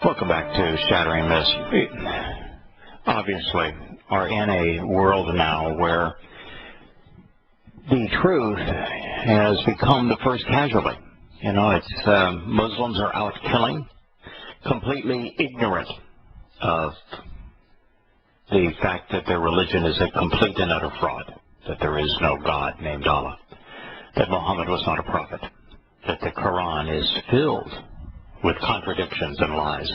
Welcome back to Shattering Myths. We obviously are in a world now where the truth has become the first casualty. You know, it's Muslims are out killing, completely ignorant of the fact that their religion is a complete and utter fraud, that there is no God named Allah, that Muhammad was not a prophet, that the Quran is filled with contradictions and lies.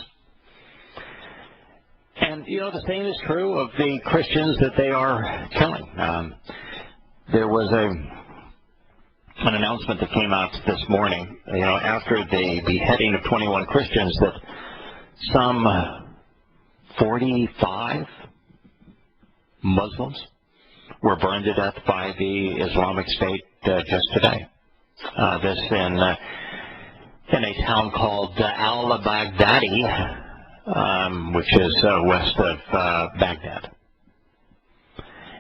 And, you know, the same is true of the Christians that they are killing. There was an announcement that came out this morning, you know, after the beheading of 21 Christians, that some 45 Muslims were burned to death by the Islamic State just today. This in a town called al-Baghdadi, which is west of Baghdad.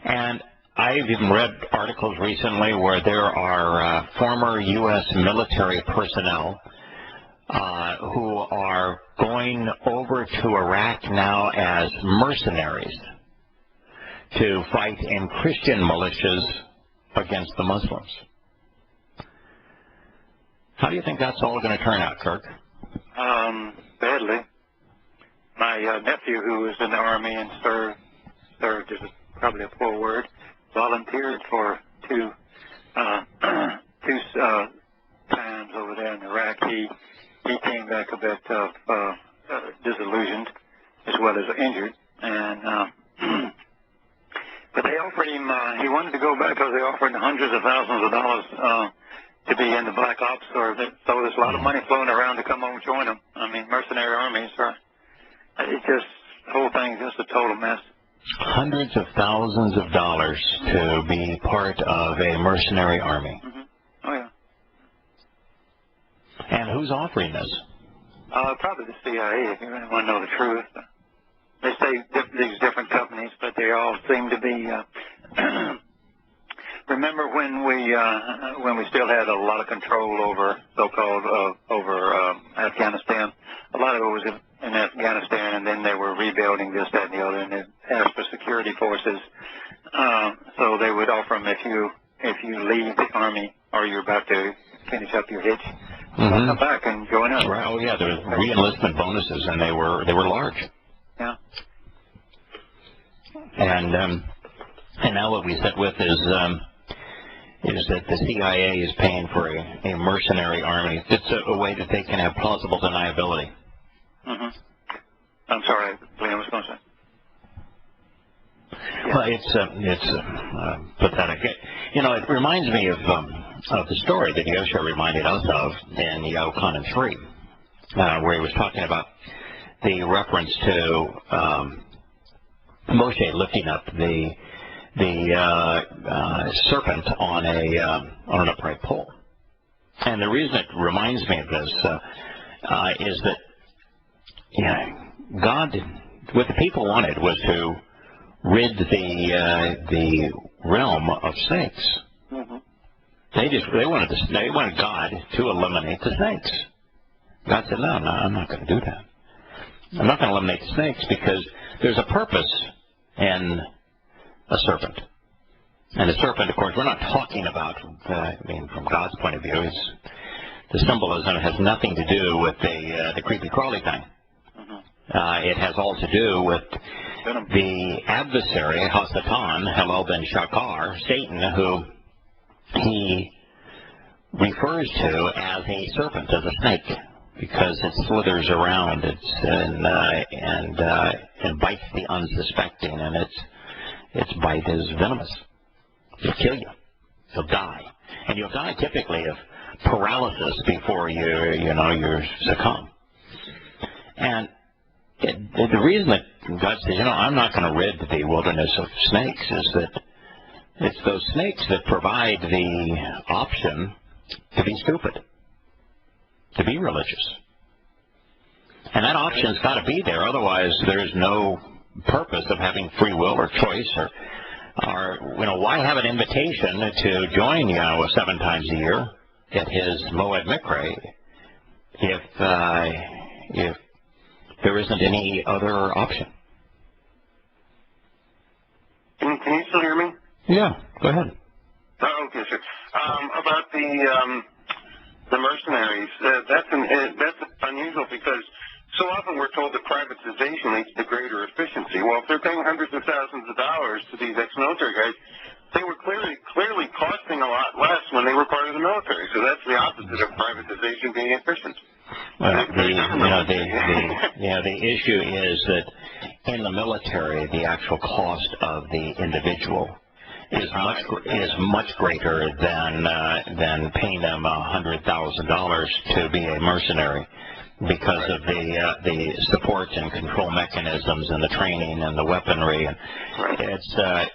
And I've even read articles recently where there are former U.S. military personnel who are going over to Iraq now as mercenaries to fight in Christian militias against the Muslims. How do you think that's all going to turn out, Kirk? Badly. My nephew, who was in the Army and served is probably a poor word, volunteered for two times over there in Iraq. He came back a bit disillusioned as well as injured, and but they offered him. He wanted to go back because they offered him hundreds of thousands of dollars to be in the Black Ops, so there's a lot of money flowing around to come over and join them. I mean, mercenary armies are. It's just, the whole thing is just a total mess. Hundreds of thousands of dollars to be part of a mercenary army. Mm-hmm. Oh, yeah. And who's offering this? Probably the CIA, if you really want to know the truth. They say these different companies, but they all seem to be... Remember when we still had a lot of control over so-called over Afghanistan? A lot of it was in Afghanistan, and then they were rebuilding this, that, and the other, and they asked for security forces. So they would offer them if you leave the army or you're about to finish up your hitch, come back and join us. Right. Oh yeah, there was re-enlistment bonuses, and they were large. Yeah. And now what we sit with is that the CIA is paying for a mercenary army. It's a way that they can have plausible deniability. Mm-hmm. I'm sorry, Liam was going to say. Yeah. Well, it's pathetic. You know, it reminds me of the story that Yosha reminded us of in Yahowah 3, where he was talking about the reference to Moshe lifting up the serpent on an upright pole. And the reason it reminds me of this is that God, what the people wanted was to rid the realm of snakes. Mm-hmm. They wanted God to eliminate the snakes. God said, no, I'm not going to do that. I'm not going to eliminate the snakes because there's a purpose in a serpent. And the serpent, of course, we're not talking about, from God's point of view, the symbolism has nothing to do with the creepy crawly thing. Mm-hmm. It has all to do with the adversary, Hasatan, Halal ben Shakar, Satan, who he refers to as a serpent, as a snake, because it slithers around and bites the unsuspecting, and its bite is venomous. It'll kill you. You'll die. And you'll die typically of paralysis before you succumb. And the reason that God says, I'm not going to rid the wilderness of snakes is that it's those snakes that provide the option to be stupid, to be religious. And that option's got to be there. Otherwise, there's no purpose of having free will or choice or why have an invitation to join Yahowah 7 times a year at his Moed Mikre if there isn't any other option. Can you still hear me? Yeah, go ahead. Oh, okay, sir. About the mercenaries, that's unusual because so often we're told that privatization leads to greater efficiency. Well, if they're paying hundreds of thousands of dollars to these ex-military guys, they were clearly costing a lot less when they were part of the military. So that's the opposite of privatization being efficient. Well, the issue is that in the military, the actual cost of the individual is much greater than paying them $100,000 to be a mercenary, because of the support and control mechanisms and the training and the weaponry. And it's the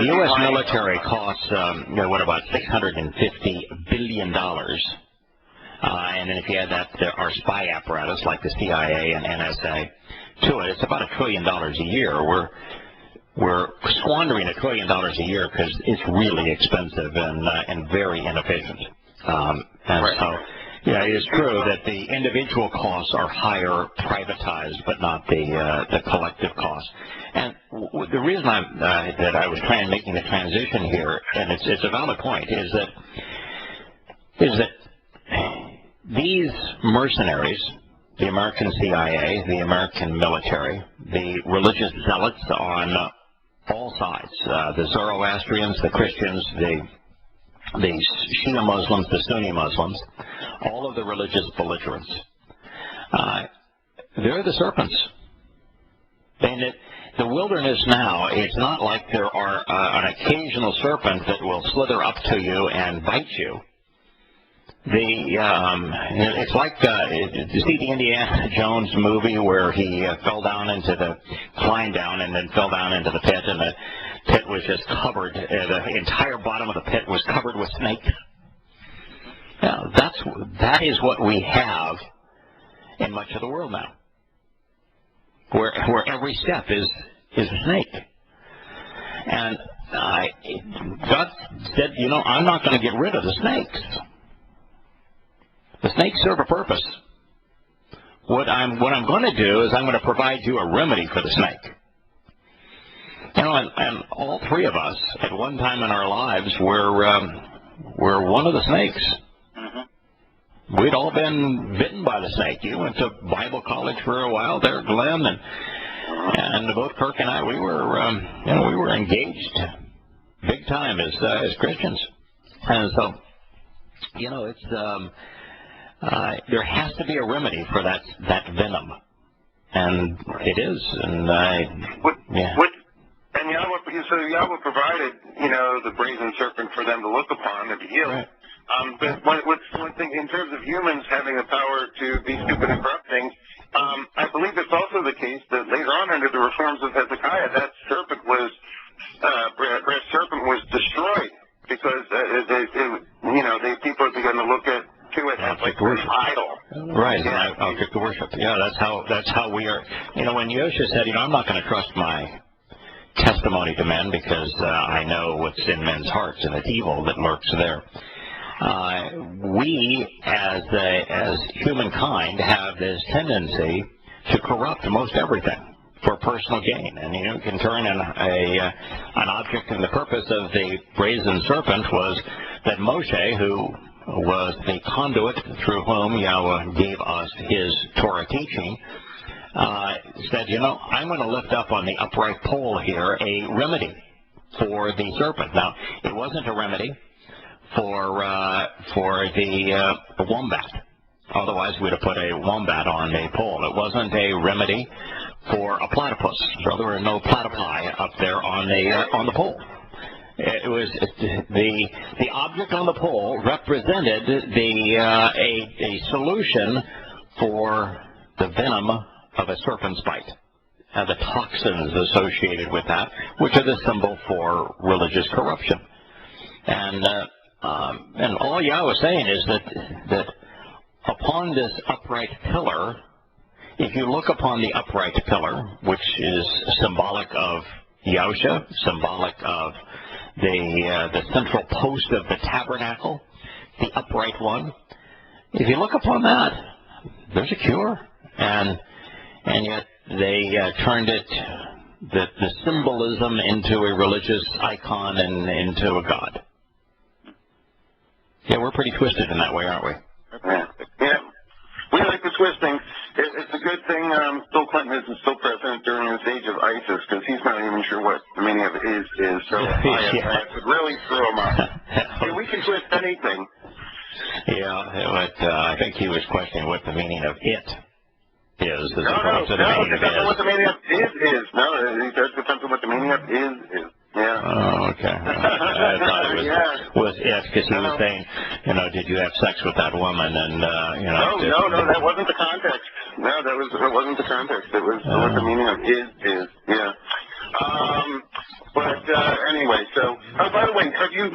U.S. military costs about $650 billion. And then if you add that to our spy apparatus like the CIA and NSA to it, it's about $1 trillion a year. We're squandering $1 trillion a year because it's really expensive and very inefficient. So, yeah, it is true that the individual costs are higher privatized, but not the collective costs. And the reason that I was making the transition here, and it's a valid point, is that these mercenaries, the American CIA, the American military, the religious zealots on all sides, the Zoroastrians, the Christians, the Shia Muslims, the Sunni Muslims, all of the religious belligerents, they're the serpents. And the wilderness now, it's not like there are an occasional serpent that will slither up to you and bite you. It's like, did you see the Indiana Jones movie where he climbed down and then fell down into the pit, and the pit was just covered, the entire bottom of the pit was covered with snakes? Yeah, that is what we have in much of the world now, where every step is a snake. And God said, I'm not going to get rid of the snakes. The snakes serve a purpose. What I'm going to do is I'm going to provide you a remedy for the snake. And all three of us, at one time in our lives, were one of the snakes. Mm-hmm. We'd all been bitten by the snake. You went to Bible college for a while there, Glenn, and both Kirk and I, we were engaged big time as Christians. And so, it's there has to be a remedy for that venom, and it is. And and Yahowah provided, the brazen serpent for them to look upon and to heal. Right. But one thing in terms of humans having the power to be stupid and corrupt things, I believe it's also the case that later on under the reforms of Hezekiah, that serpent was destroyed because the people began to look at to it as like an idol. Right, object to worship. Yeah, that's how we are. When Yosha said, I'm not going to trust my testimony to men because I know what's in men's hearts and it's evil that lurks there. We, as humankind, have this tendency to corrupt most everything for personal gain, and you can turn an object. And the purpose of the brazen serpent was that Moshe, who was the conduit through whom Yahowah gave us his Torah teaching, said, I'm going to lift up on the upright pole here a remedy for the serpent. Now, it wasn't a remedy for the wombat. Otherwise, we'd have put a wombat on the pole. It wasn't a remedy for a platypus. So there were no platypi up there on the pole. It was the object on the pole represented a solution for the venom of a serpent's bite, the toxins associated with that, which are the symbol for religious corruption. And all Yahweh is saying is that upon this upright pillar, if you look upon the upright pillar, which is symbolic of Yahusha, symbolic of the central post of the tabernacle, the upright one, if you look upon that, there's a cure, and yet they turned it, the symbolism, into a religious icon and into a god. Yeah, we're pretty twisted in that way, aren't we? Yeah. We like the twisting. It's a good thing Bill Clinton isn't still president during this age of ISIS, because he's not even sure what the meaning of is. So I could really throw him off. See, we can twist anything. Yeah, but I think he was questioning what the meaning of it is. No, it depends on what the meaning of is. No, it depends on what the meaning of is. Yeah. Oh, okay. I thought it was it, because he was saying, did you have sex with that woman? And No, that wasn't the context. No, that wasn't the context. It was what the meaning of is. Yeah. But anyway, so by the way, have you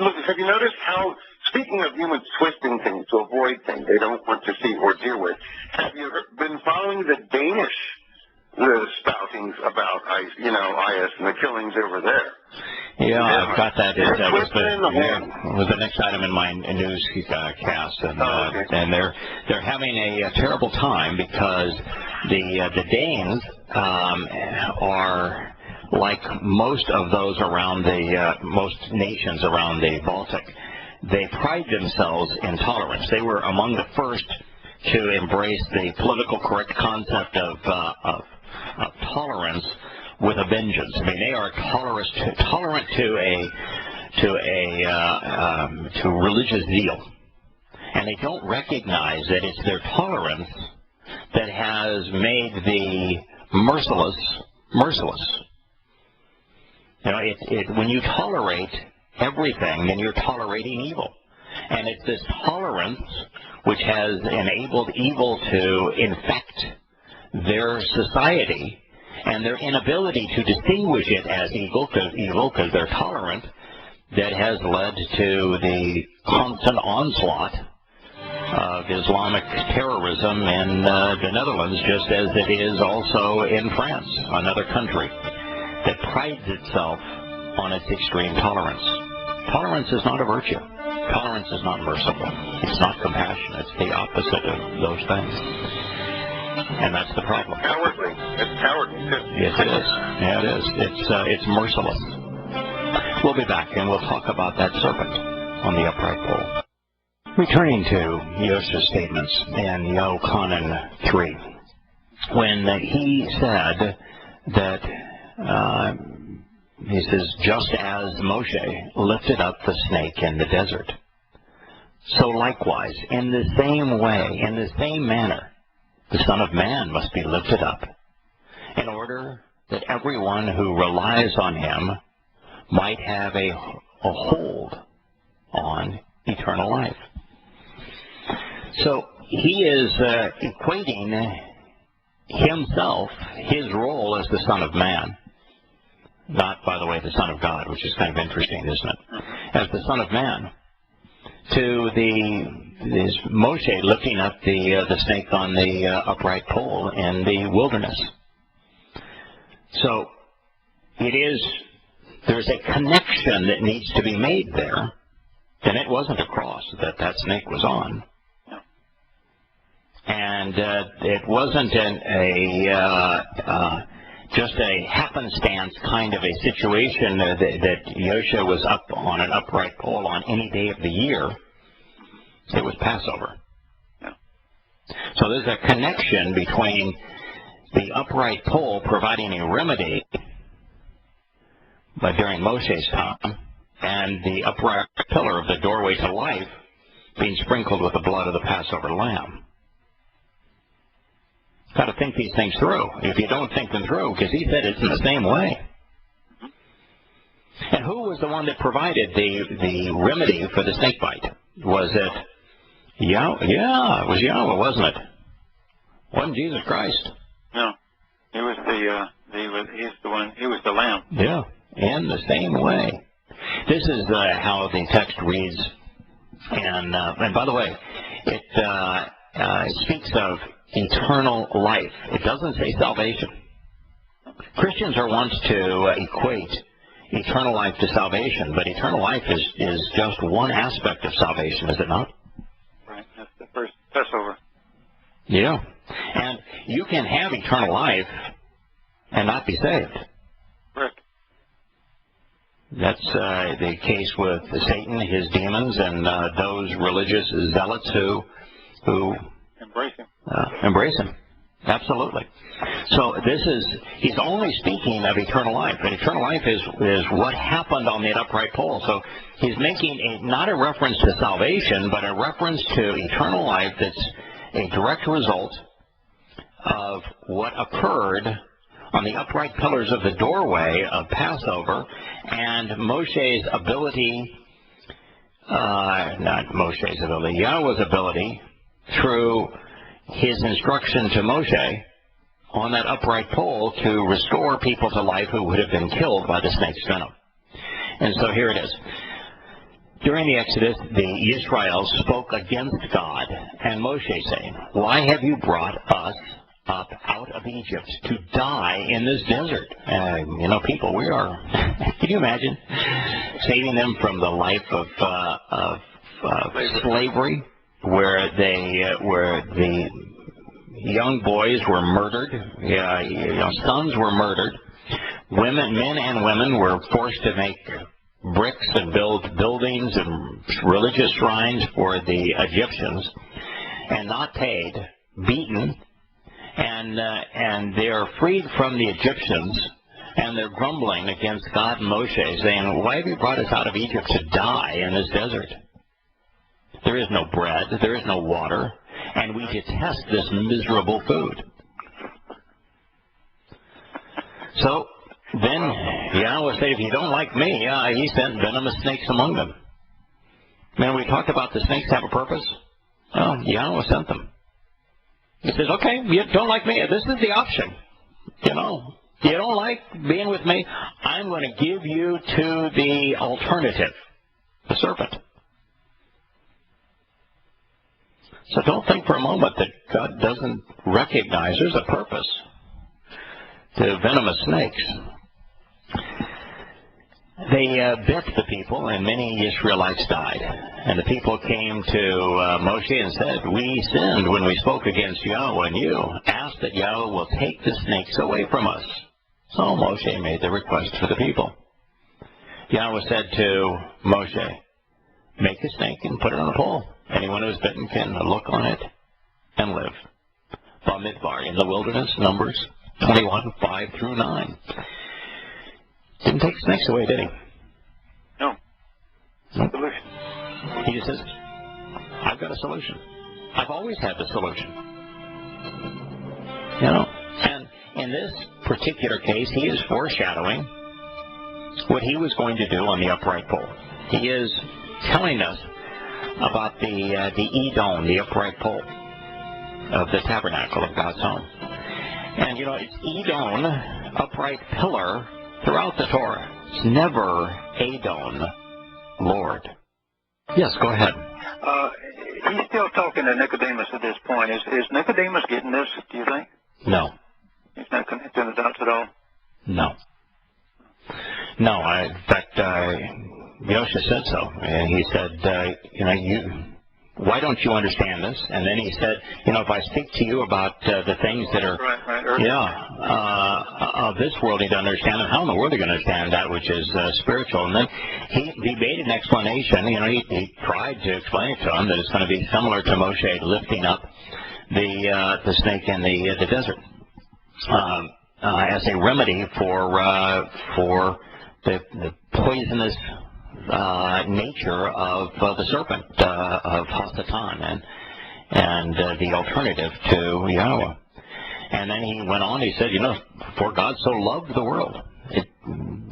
noticed how, speaking of humans twisting things to avoid things they don't want to see or deal with, have you been following the Danish spoutings about IS and the killings over there? Yeah, I've got that. It was the next item in my news cast, and they're having a terrible time because the Danes are like most of those around most nations around the Baltic. They pride themselves in tolerance. They were among the first to embrace the political correct concept of tolerance with a vengeance. I mean, they are tolerant to religious zeal, and they don't recognize that it's their tolerance that has made the merciless merciless. When you tolerate everything, then you're tolerating evil, and it's this tolerance which has enabled evil to infect their society, and their inability to distinguish it as evil because they're tolerant, that has led to the constant onslaught of Islamic terrorism in the Netherlands, just as it is also in France, another country that prides itself on its extreme tolerance. Tolerance is not a virtue. Tolerance is not merciful. It's not compassion. It's the opposite of those things. And that's the problem. Cowardly. It's cowardly, too. Yes, it is. Yeah, it is. It's merciless. We'll be back, and we'll talk about that serpent on the upright pole. Returning to Yosha's statements in Yochanan 3, when he said that, he says, just as Moshe lifted up the snake in the desert, so likewise, in the same way, in the same manner, the Son of Man must be lifted up, in order that everyone who relies on him might have a hold on eternal life. So he is equating himself, his role as the Son of Man, not, by the way, the Son of God, which is kind of interesting, isn't it, as the Son of Man, to this Moshe lifting up the snake on the upright pole in the wilderness. So there's a connection that needs to be made there, and it wasn't a cross that snake was on. And it wasn't just a happenstance kind of a situation that Yosha was up on an upright pole on any day of the year. It was Passover. Yeah. So there's a connection between the upright pole providing a remedy during Moshe's time and the upright pillar of the doorway to life being sprinkled with the blood of the Passover lamb. Got to think these things through. If you don't think them through, because he said it's in the same way. And who was the one that provided the remedy for the snake bite? Was it Yahowah? Yeah, it was Yahowah, wasn't it? Wasn't Jesus Christ? No, he was he was the lamb. Yeah, in the same way. This is how the text reads, and by the way, it speaks of eternal life. It doesn't say salvation. Christians are wont to equate eternal life to salvation, but eternal life is just one aspect of salvation, is it not? Right. That's the first Passover. Yeah. And you can have eternal life and not be saved. Correct. That's the case with Satan, his demons, and those religious zealots who embrace him. Absolutely. So he's only speaking of eternal life, and eternal life is what happened on that upright pole. So he's making not a reference to salvation, but a reference to eternal life that's a direct result of what occurred on the upright pillars of the doorway of Passover, and Moshe's ability, Yahowah's ability, through his instruction to Moshe on that upright pole to restore people to life who would have been killed by the snake's venom. And so here it is. During the Exodus, the Israelites spoke against God, and Moshe saying, "Why have you brought us up out of Egypt to die in this desert?" People, we are, can you imagine saving them from the life of slavery, where the young boys were murdered, sons were murdered, men and women were forced to make bricks and build buildings and religious shrines for the Egyptians, and not paid, beaten, and they are freed from the Egyptians, and they're grumbling against God and Moshe, saying, "Why have you brought us out of Egypt to die in this desert? There is no bread, there is no water, and we detest this miserable food." So then Yahowah said, "If you don't like me," he sent venomous snakes among them. Man, we talked about the snakes have a purpose. Oh, Yahowah sent them. He says, "Okay, you don't like me. This is the option. You don't like being with me. I'm going to give you to the alternative, the serpent." So don't think for a moment that God doesn't recognize there's a purpose to venomous snakes. They bit the people, and many Israelites died. And the people came to Moshe and said, "We sinned when we spoke against Yahowah, and you asked that Yahowah will take the snakes away from us." So Moshe made the request for the people. Yahowah said to Moshe, "Make a snake and put it on a pole. Anyone who is bitten can look on it and live." Bamidbar, in the wilderness, Numbers 21, 5 through 9. Didn't take snakes away, did he? No. Nope. Solution. He just says, "I've got a solution. I've always had the solution." And in this particular case, he is foreshadowing what he was going to do on the upright pole. He is telling us about the Edom, the upright pole of the tabernacle of God's home. And it's Edom, upright pillar, throughout the Torah. It's never Adon, Lord. Yes, go ahead. He's still talking to Nicodemus at this point. Is Nicodemus getting this, do you think? No. He's not connecting the dots at all? No. In fact, Yosha said so. And he said, why don't you understand this? And then he said, if I speak to you about the things that are, of this world, he'd understand them. How in the world are you going to understand that which is spiritual? And then he made an explanation. He tried to explain it to him that it's going to be similar to Moshe lifting up the snake in the desert as a remedy for the poisonous nature of the serpent, of Hasatan, and the alternative to Yahowah. And then he went on, he said, for God so loved the world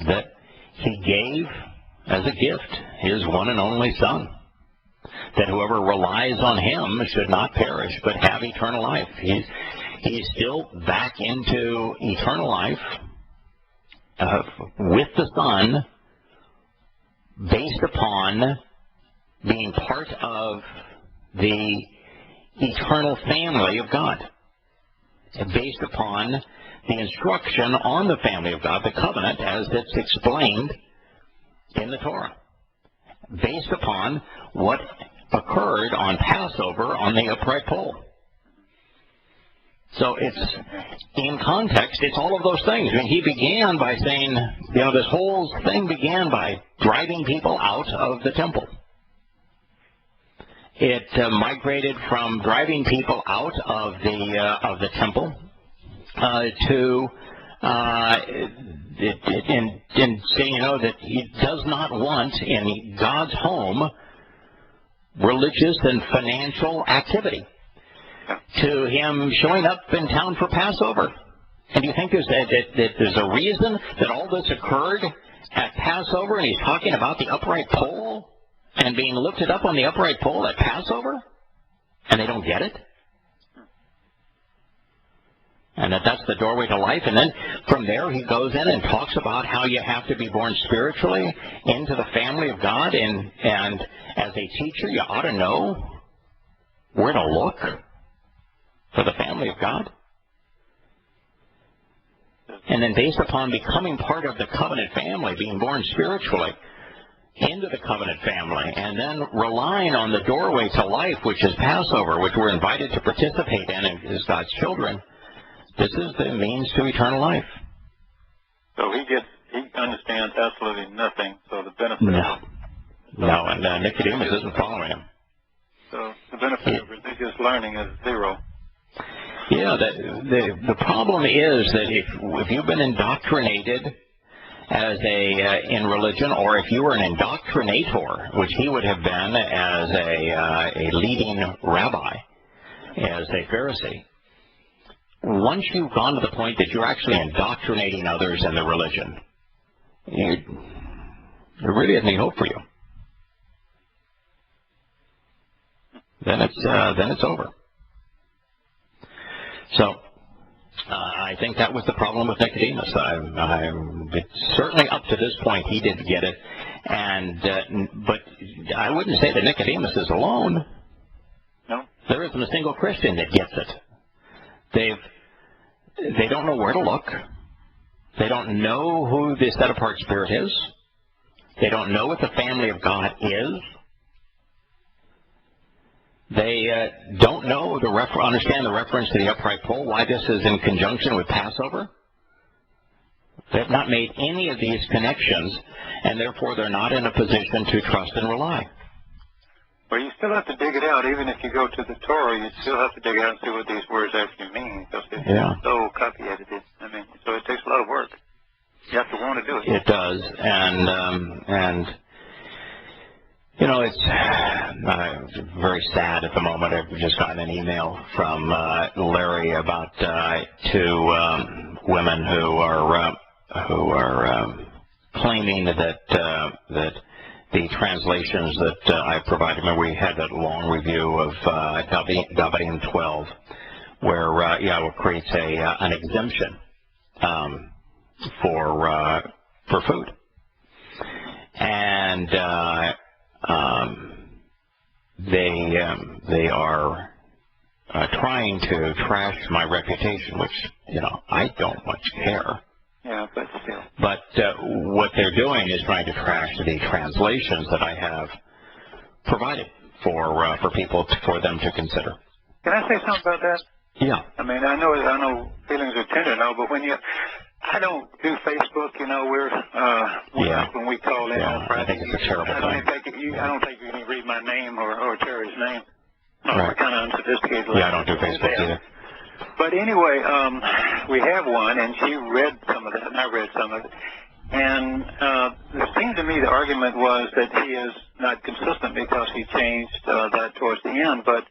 that he gave as a gift his one and only Son, that whoever relies on him should not perish but have eternal life. He's still back into eternal life with the Son, based upon being part of the eternal family of God, based upon the instruction on the family of God, the covenant as it's explained in the Torah, based upon what occurred on Passover on the upright pole. So it's, in context, it's all of those things. I mean, he began by saying, this whole thing began by driving people out of the temple. It migrated from driving people out of the temple to saying, that he does not want in God's home religious and financial activity, to him showing up in town for Passover. And do you think there's a reason that all this occurred at Passover, and he's talking about the upright pole and being lifted up on the upright pole at Passover, and they don't get it? And that's the doorway to life. And then from there he goes in and talks about how you have to be born spiritually into the family of God. And as a teacher, you ought to know where to look for the family of God. And then based upon becoming part of the covenant family, being born spiritually into the covenant family, and then relying on the doorway to life, which is Passover, which we're invited to participate in as God's children, this is the means to eternal life. So he understands absolutely nothing. So the benefit. No, and Nicodemus isn't following him. So the benefit of religious learning is zero. Yeah, the problem is that if you've been indoctrinated as in religion, or if you were an indoctrinator, which he would have been as a leading rabbi, as a Pharisee, once you've gone to the point that you're actually indoctrinating others in the religion, there really isn't any hope for you. Then it's over. So I think that was the problem with Nicodemus. Certainly up to this point he didn't get it, but I wouldn't say that Nicodemus is alone. No, there isn't a single Christian that gets it. They don't know where to look. They don't know who the set-apart spirit is. They don't know what the family of God is. They don't know understand the reference to the upright pole, why this is in conjunction with Passover. They have not made any of these connections, and therefore they're not in a position to trust and rely. Well, you still have to dig it out. Even if you go to the Torah, you still have to dig out and see what these words actually mean, because it's so copy-edited. So it takes a lot of work. You have to want to do it. It does, and it's very sad at the moment. I've just gotten an email from Larry about two women who are claiming that the translations that I provided. We had a long review of Dabarim 12, where Yahowah creates an exemption for food, and they are trying to trash my reputation, which I don't much care. Yeah, but still. But what they're doing is trying to trash the translations that I have provided for people, for them to consider. Can I say something about that? Yeah. I know feelings are tender now, but I don't do Facebook. When we call in. Yeah, I think it's a terrible thing. I don't think you can read my name or Terry's name. No, right. We're kind of unsophisticated. Yeah, I don't do Facebook either. But anyway, we have one, and she read some of that, and I read some of it. And it seemed to me the argument was that he is not consistent because he changed that towards the end. But,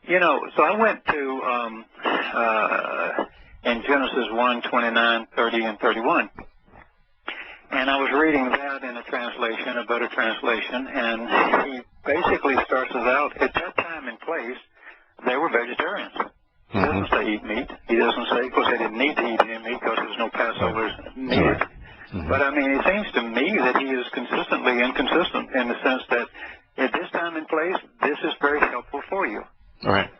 so I went to in Genesis 1:29, 30, and 31. And I was reading that in a better translation, and he basically starts us out, at that time and place, they were vegetarians. He doesn't say eat meat. He doesn't say, of course, they didn't need to eat any meat because there was no Passover needed. But, it seems to me that he is consistently inconsistent in the sense that at this time and place, this is very helpful for you. All right.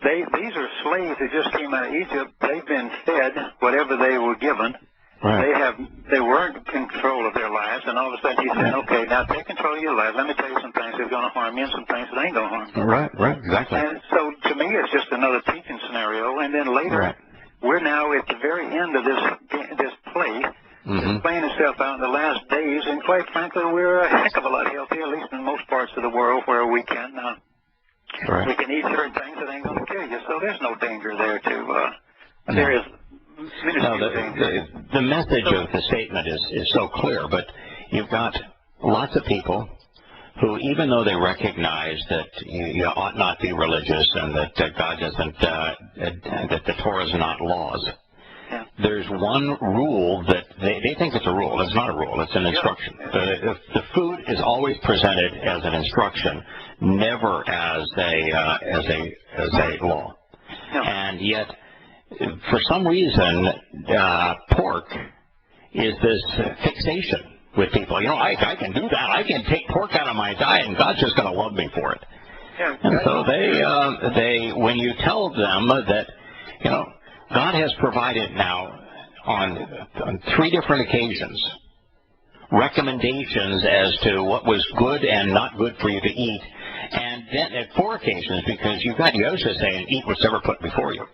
These are slaves that just came out of Egypt. They've been fed whatever they were given, Right. They weren't in control of their lives, and all of a sudden he's saying, okay, now take control of your life. Let me tell you some things that's going to harm you and some things that ain't going to harm you. Right, exactly. And so to me, it's just another teaching scenario. And then later, we're now at the very end of this play. It's playing itself out in the last days, and quite frankly, we're a heck of a lot healthier, at least in most parts of the world where we can we can eat certain things that ain't going to kill you. So there's no danger there there is minuscule danger. The message of the statement is so clear, but you've got lots of people who, even though they recognize that you ought not be religious and that God doesn't, that the Torah is not laws, there's one rule that they think it's a rule. It's not a rule. It's an instruction. The food is always presented as an instruction, never as a law. And yet, for some reason, pork is this fixation with people. You know, I can do that. I can take pork out of my diet, and God's just going to love me for it. And so they when you tell them that, you know, God has provided now on 3 different occasions recommendations as to what was good and not good for you to eat, and then at 4 occasions, because you've got Yosha saying, eat whatever put before you.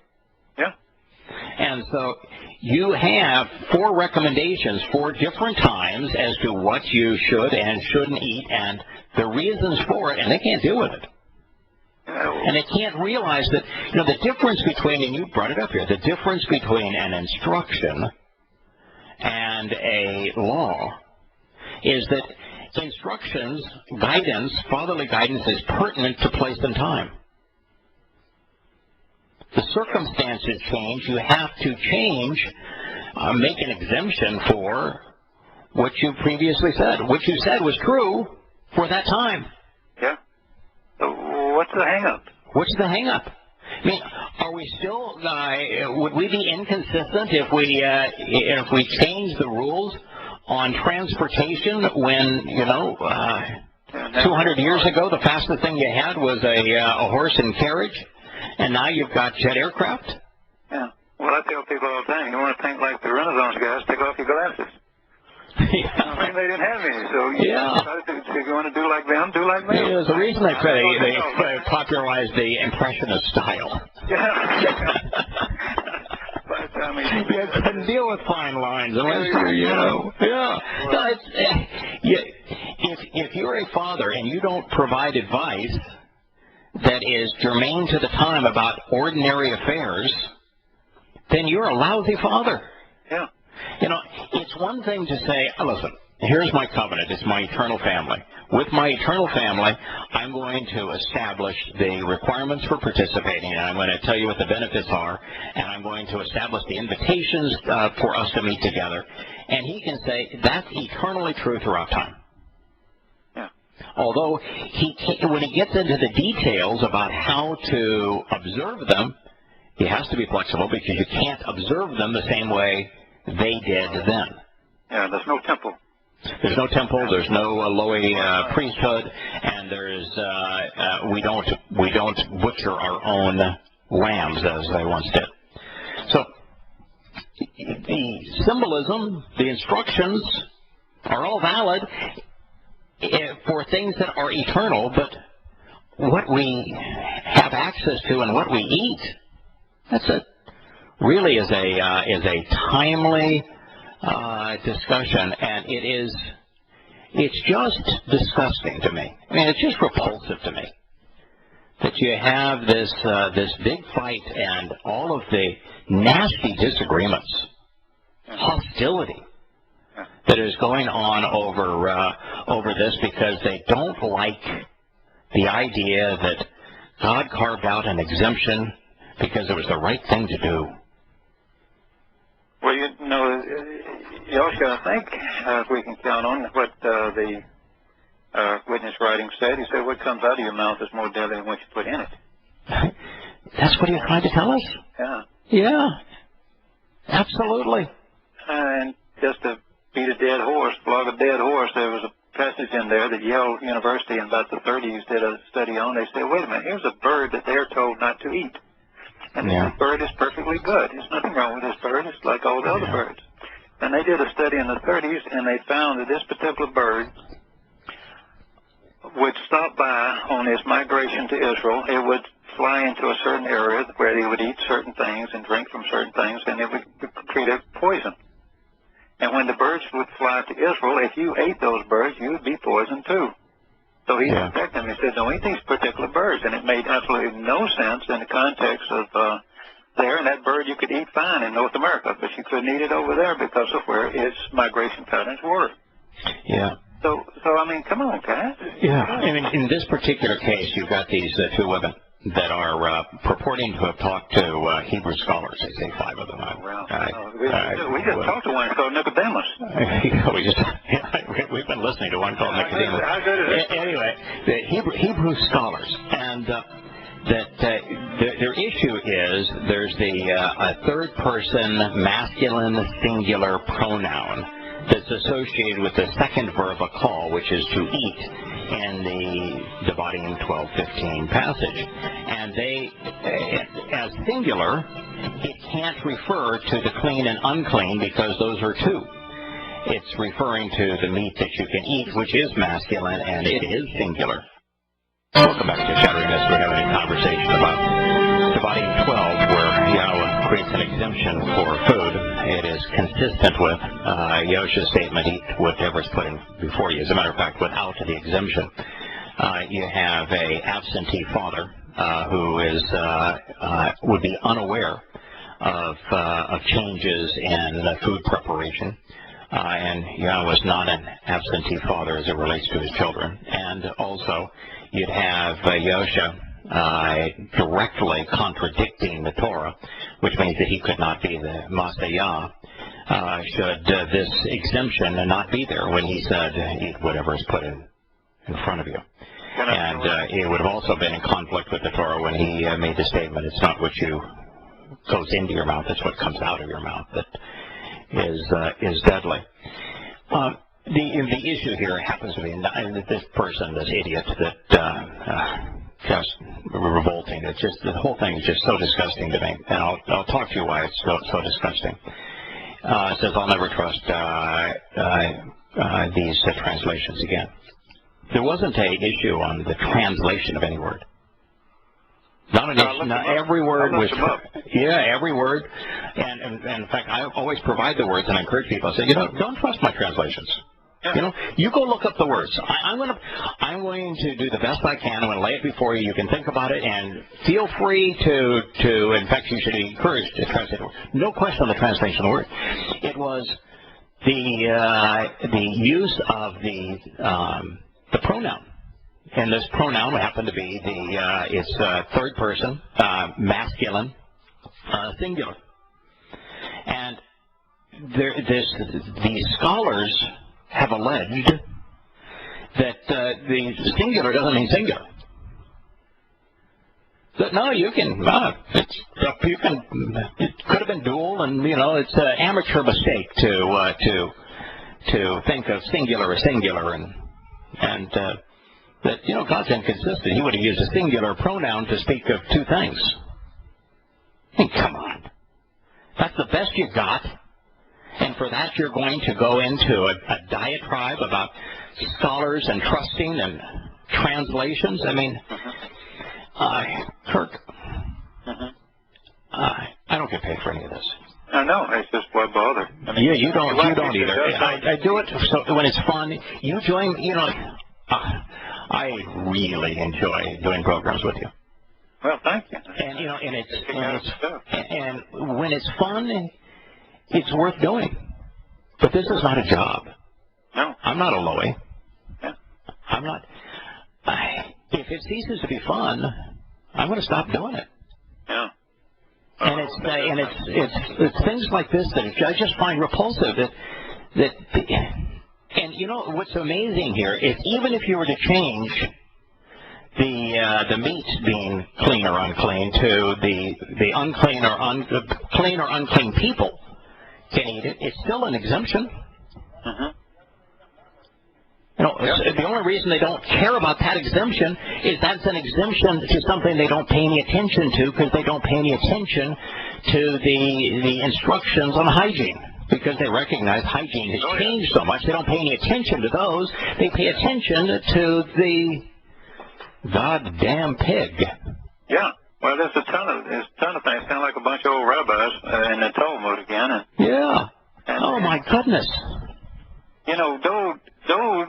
And so you have 4 recommendations 4 different times as to what you should and shouldn't eat and the reasons for it, and they can't deal with it. And they can't realize that, you know, the difference between, and you brought it up here, the difference between an instruction and a law is that instructions, guidance, fatherly guidance is pertinent to place and time. The circumstances change. You have to change, make an exemption for what you previously said. What you said was true for that time. Yeah. So what's the hang-up? What's the hang-up? I mean, are we still, would we be inconsistent if we change the rules on transportation when, you know, 200 years ago the fastest thing you had was a horse and carriage? And now you've got jet aircraft? Yeah. Well, I tell people all the time, you want to think like the Renaissance guys, take off your glasses. I mean, they didn't have any, so if you want to do like them, do like them. There's a reason they popularized the Impressionist style. But, I mean, you couldn't deal with fine lines unless you know. No, if you're a father and you don't provide advice that is germane to the time about ordinary affairs, then you're a lousy father. Yeah. You know, it's one thing to say, oh, listen, here's my covenant. It's my eternal family. With my eternal family, I'm going to establish the requirements for participating, and I'm going to tell you what the benefits are, and I'm going to establish the invitations for us to meet together. And he can say, that's eternally true throughout time. Although when he gets into the details about how to observe them, he has to be flexible because you can't observe them the same way they did then. Yeah, there's no temple. There's no temple. There's no Lowy priesthood, and there's we don't butcher our own lambs as they once did. So the symbolism, the instructions are all valid for things that are eternal, but what we have access to and what we eat, really is a timely discussion, and it's just disgusting to me. I mean, it's just repulsive to me that you have this big fight and all of the nasty disagreements, hostility that is going on over this because they don't like the idea that God carved out an exemption because it was the right thing to do. Well, you know, Yosha, I think if we can count on what the witness writing said, he said what comes out of your mouth is more deadly than what you put in it. That's what he was trying to tell us? Yeah. Yeah. Absolutely. And just to beat a dead horse, flog a dead horse, there was a passage in there that Yale University in about the 30s did a study on. They said, wait a minute, here's a bird that they're told not to eat. And this bird is perfectly good. There's nothing wrong with this bird. It's like all the other birds. And they did a study in the 30s, and they found that this particular bird would stop by on its migration to Israel. It would fly into a certain area where they would eat certain things and drink from certain things, and it would create a poison. And when the birds would fly to Israel, if you ate those birds, you would be poisoned too. So he protected them. He said, don't eat these particular birds. And it made absolutely no sense in the context of there. And that bird you could eat fine in North America, but you couldn't eat it over there because of where its migration patterns were. Yeah. So I mean, come on, guys. Yeah. And in this particular case, you've got these two women that are purporting to have talked to Hebrew scholars. They say 5 of them. We just talked to one called Nicodemus. We've been listening to one called Nicodemus. How good is it? Anyway, the Hebrew scholars, and their issue is there's a third-person masculine singular pronoun that's associated with the second verb of call, which is to eat, in the Devarim 12:15 passage. And they, as singular, it can't refer to the clean and unclean because those are two. It's referring to the meat that you can eat, which is masculine, and it is singular. Welcome back to Shattering Myths. We're having a conversation about Devarim 12, where Yahowah creates an exemption for food. It is consistent with Yosha's statement, eat whatever's put in before you. As a matter of fact, without the exemption, you have a absentee father who is would be unaware of changes in food preparation. And Yahowah was not an absentee father as it relates to his children. And also, you'd have Yosha directly contradicting the Torah, which means that he could not be the Masayah should this exemption not be there when he said, eat whatever is put in front of you. And it would have also been in conflict with the Torah when he made the statement, it's not what goes into your mouth, it's what comes out of your mouth that is deadly. The issue here happens to be this person, this idiot, that just revolting. It's just the whole thing is just so disgusting to me, and I'll talk to you why it's so disgusting. It says I'll never trust these translations again. There wasn't an issue on the translation of any word. Not an issue. Not every word was. Every word. And in fact, I always provide the words, and I encourage people. I say, don't trust my translations. You go look up the words. I'm going to do the best I can. I'm going to lay it before you. You can think about it, and feel free to. In fact, you should be encouraged to translate the word. No question on the translation of the word. It was the use of the pronoun. And this pronoun happened to be it's third person, masculine, singular. And these scholars have alleged that the singular doesn't mean singular. That no, you can. It could have been dual, and it's an amateur mistake to think of singular as singular, and that, God's inconsistent. He would have used a singular pronoun to speak of two things. I mean, come on. That's the best you got. And for that, you're going to go into a diatribe about scholars and trusting and translations. I mean, Kirk, I don't get paid for any of this. I know. It's just why bother. I mean, you don't either. I do it so when it's fun. You join, I really enjoy doing programs with you. Well, thank you. And and when it's fun, it's worth doing. But this is not a job. No. I'm not a Lowy. Yeah. I'm not. If it ceases to be fun, I'm going to stop doing it. Yeah. And it's things like this that I just find repulsive. And what's amazing here is even if you were to change the meat being clean or unclean to the unclean or clean or unclean people can eat it, it's still an exemption. The only reason they don't care about that exemption is that's an exemption to something they don't pay any attention to because they don't pay any attention to the instructions on hygiene. because they recognize hygiene has changed so much. They don't pay any attention to those. They pay attention to the goddamn pig. Yeah. Well, there's a ton of things, kind of like a bunch of old rabbis in the Talmud again. Oh, my goodness. You know, Dode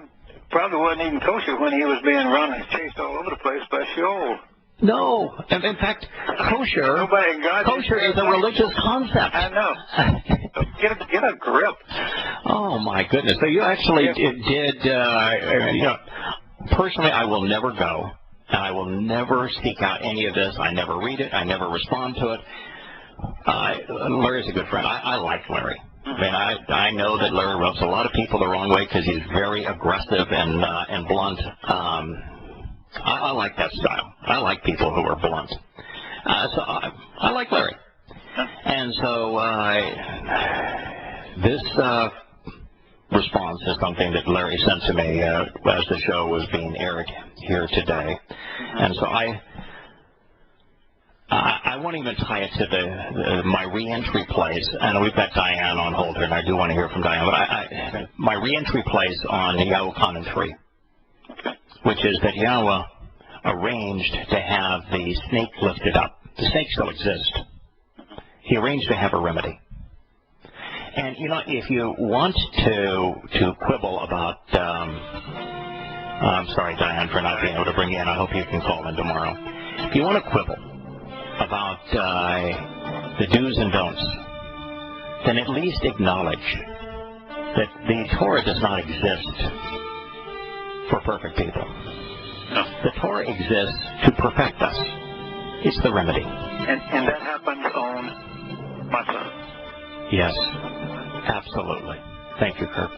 probably wasn't even kosher when he was being run and chased all over the place by Sheol. No. In fact, kosher is a religious concept. I know. Get a grip. Oh, my goodness. So you actually did, personally, I will never go. And I will never seek out any of this. I never read it. I never respond to it. Larry's a good friend. I like Larry. I mean, I know that Larry rubs a lot of people the wrong way because he's very aggressive and blunt. I like that style. I like people who are blunt. So I like Larry. And so this response is something that Larry sent to me as the show was being aired here today. And so I won't even tie it to my reentry place. And we've got Diane on hold here, and I do want to hear from Diane. But my reentry place on Yahowah 3, which is that Yahowah arranged to have the snake lifted up. The snake still exists. He arranged to have a remedy. And, you know, if you want to quibble about, I'm sorry, Diane, for not being able to bring you in. I hope you can call in tomorrow. If you want to quibble about the do's and don'ts, then at least acknowledge that the Torah does not exist for perfect people. No. The Torah exists to perfect us. It's the remedy. And that happens on Matzah. Yes, absolutely. Thank you, Kirk.